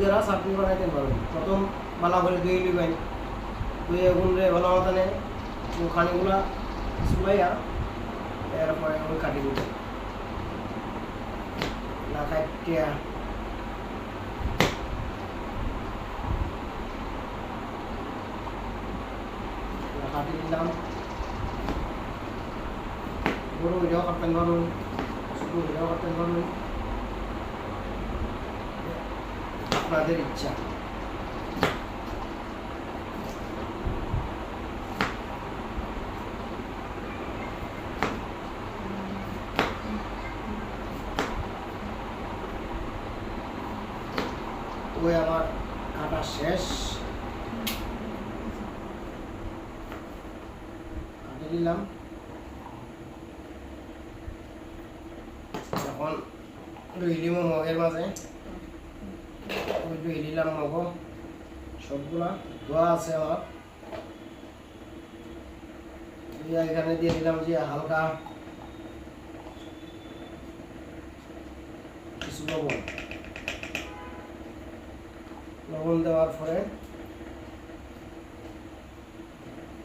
দ্বারা চাটনি বানাইতে পারবেন। প্রথম বালা করে দই নেবেন, দইয়ে গুঁড়ে ভালো মতনে খানিগুলা চুলাইয়া এরপরে ওই কাটি দিবেন না কাটিয়া কাটি দিলাম। বড় হইলেও কাটতেন পারুন, ছোটো হইলেও কাটতেন পারুন, আপনাদের ইচ্ছা। ওই আমার কাটা শেষ, কাটে দিলাম। এখন ধুই দিব মগের মাঝে, ওই ধুই দিলাম মগ সবগুলা ধোয়া আছে আমার। এখানে দিয়ে দিলাম যে হালকা কিছু লবণ, লবণ দেওয়ার পরে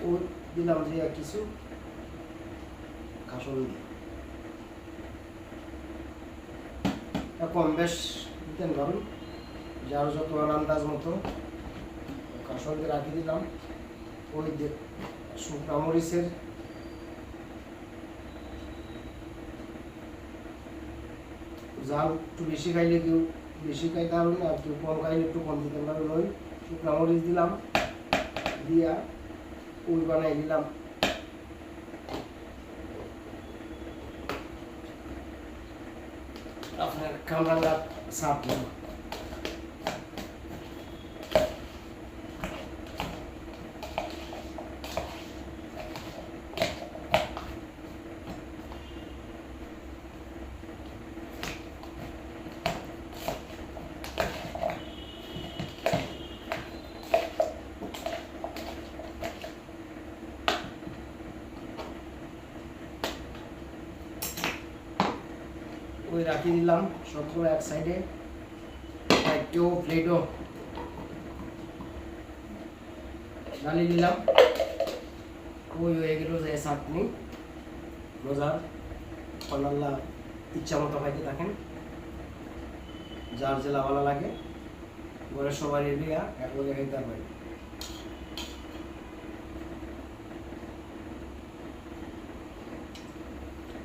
ও দিলাম যে কিছু কাসুন্দি, কম বেশ দিতেন পারুন যার যত আন্দাজ মতো। কাসুন্দি রাখি দিলাম। ওই শুকনা মরিচের জাল একটু বেশি খাইলে কেউ বেশি খাইতে পারুন, আর কেউ কম খাইলে একটু কম দিতে পারুন। ওই শুকনা মরিচ দিলাম, দিয়া ওই বানাই দিলাম। আপনার কামরাঙ্গা সাপ দিলাম। ওই রাখি দিলাম সবগুলো এক সাইডে। একটু প্লেটও ডালি দিলাম। ওই হয়ে গেল যে চাটনি মজার। আল্লাহ ইচ্ছা মতো খাইতে থাকেন, যার জেলা ভালো লাগে ঘরে সবারই দিয়া একবারে খাইতে পারবেন।